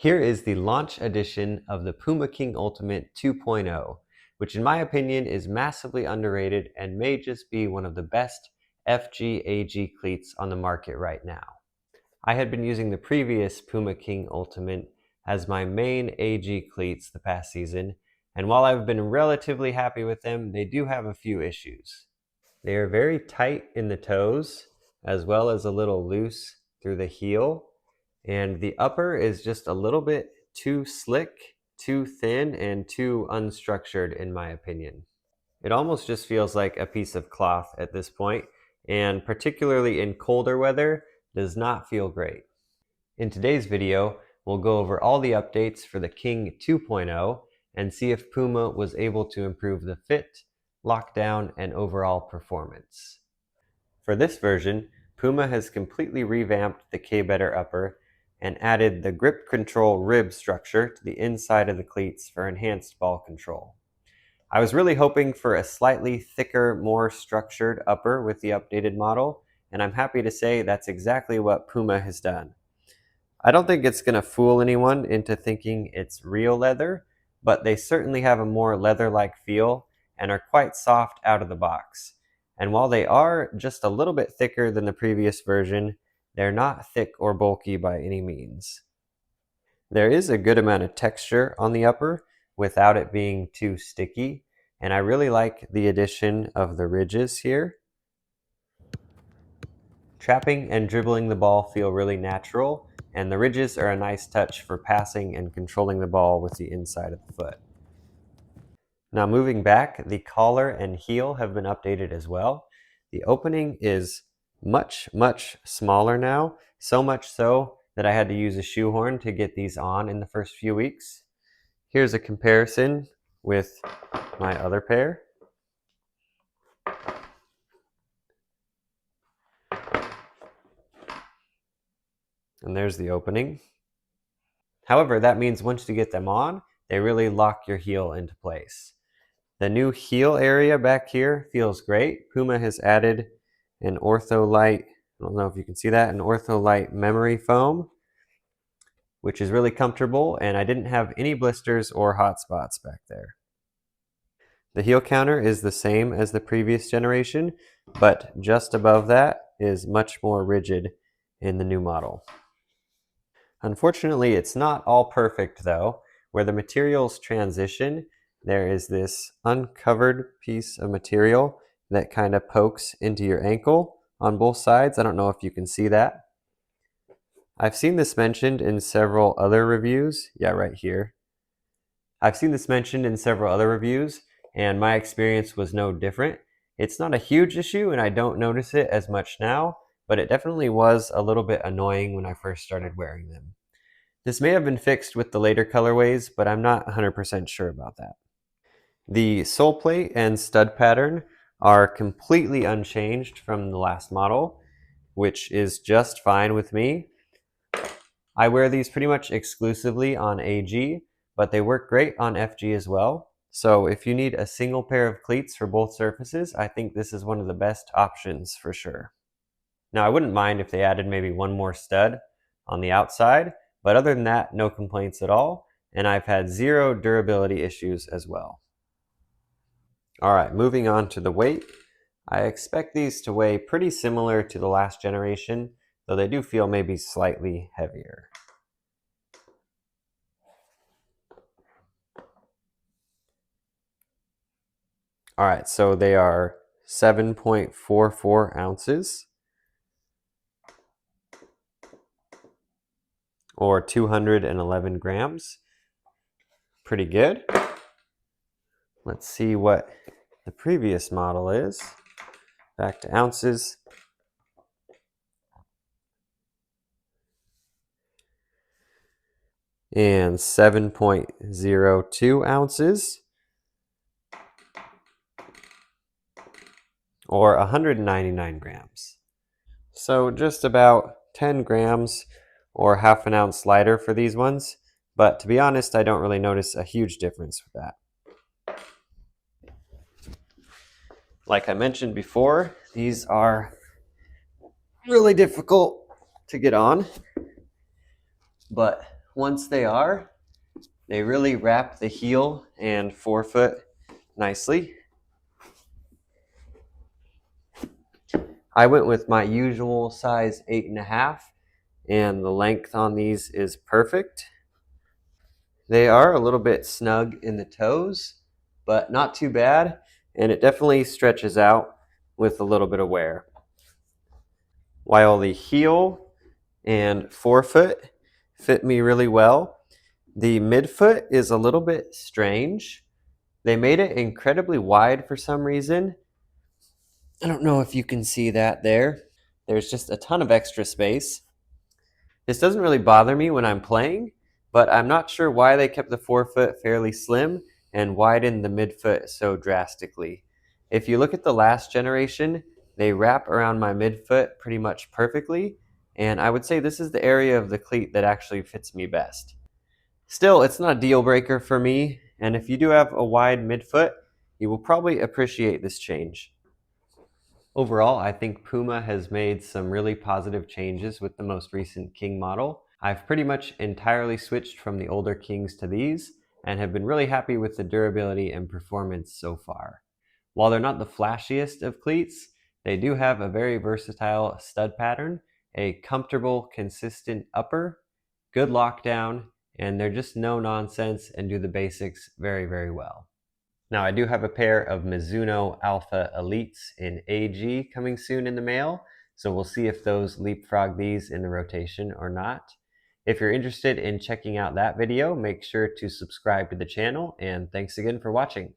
Here is the launch edition of the Puma King Ultimate 2.0, which in my opinion is massively underrated and may just be one of the best FG-AG cleats on the market right now. I had been using the previous Puma King Ultimate as my main AG cleats the past season, and while I've been relatively happy with them, they do have a few issues. They are very tight in the toes, as well as a little loose through the heel, and the upper is just a little bit too slick, too thin, and too unstructured in my opinion. It almost just feels like a piece of cloth at this point, and particularly in colder weather, does not feel great. In today's video, we'll go over all the updates for the King 2.0 and see if Puma was able to improve the fit, lockdown, and overall performance. For this version, Puma has completely revamped the K-Better upper and added the grip control rib structure to the inside of the cleats for enhanced ball control. I was really hoping for a slightly thicker, more structured upper with the updated model, and I'm happy to say that's exactly what Puma has done. I don't think it's going to fool anyone into thinking it's real leather, but they certainly have a more leather-like feel and are quite soft out of the box. And while they are just a little bit thicker than the previous version, they're not thick or bulky by any means. There is a good amount of texture on the upper without it being too sticky, and I really like the addition of the ridges here. Trapping and dribbling the ball feel really natural, and the ridges are a nice touch for passing and controlling the ball with the inside of the foot. Now moving back, the collar and heel have been updated as well. The opening is much smaller now, so much so that I had to use a shoehorn to get these on in the first few weeks. Here's a comparison with my other pair. And there's the opening. However, that means once you get them on, they really lock your heel into place. The new heel area back here feels great. Puma has added an Ortholite, I don't know if you can see that, an Ortholite memory foam, which is really comfortable, and I didn't have any blisters or hot spots back there. The heel counter is the same as the previous generation, but just above that is much more rigid in the new model. Unfortunately, it's not all perfect though. Where the materials transition, there is this uncovered piece of material that kind of pokes into your ankle on both sides. I don't know if you can see that. I've seen this mentioned in several other reviews. Yeah, right here. I've seen this mentioned in several other reviews, and my experience was no different. It's not a huge issue, and I don't notice it as much now, but it definitely was a little bit annoying when I first started wearing them. This may have been fixed with the later colorways, but I'm not 100% sure about that. The sole plate and stud pattern are completely unchanged from the last model, which is just fine with me. I wear these pretty much exclusively on AG, but they work great on FG as well. So if you need a single pair of cleats for both surfaces, I think this is one of the best options for sure. Now I wouldn't mind if they added maybe one more stud on the outside, but other than that, no complaints at all, and I've had zero durability issues as well. Alright, moving on to the weight. I expect these to weigh pretty similar to the last generation, though they do feel maybe slightly heavier. Alright, so they are 7.44 ounces, or 211 grams. Pretty good. Let's see what the previous model is. Back to ounces. And 7.02 ounces, or 199 grams. So just about 10 grams or half an ounce lighter for these ones, but to be honest, I don't really notice a huge difference with that. Like I mentioned before, these are really difficult to get on, but once they are, they really wrap the heel and forefoot nicely. I went with my usual size 8.5, and the length on these is perfect. They are a little bit snug in the toes, but not too bad, and it definitely stretches out with a little bit of wear. While the heel and forefoot fit me really well, the midfoot is a little bit strange. They made it incredibly wide for some reason. I don't know if you can see that there. There's just a ton of extra space. This doesn't really bother me when I'm playing, but I'm not sure why they kept the forefoot fairly slim and widened the midfoot so drastically. If you look at the last generation, they wrap around my midfoot pretty much perfectly, and I would say this is the area of the cleat that actually fits me best. Still, it's not a deal breaker for me, and if you do have a wide midfoot, you will probably appreciate this change. Overall, I think Puma has made some really positive changes with the most recent King model. I've pretty much entirely switched from the older Kings to these and have been really happy with the durability and performance so far. While they're not the flashiest of cleats, they do have a very versatile stud pattern, a comfortable, consistent upper, good lockdown, and they're just no nonsense and do the basics very, very well. Now, I do have a pair of Mizuno Alpha Elites in AG coming soon in the mail, so we'll see if those leapfrog these in the rotation or not. If you're interested in checking out that video, make sure to subscribe to the channel, and thanks again for watching.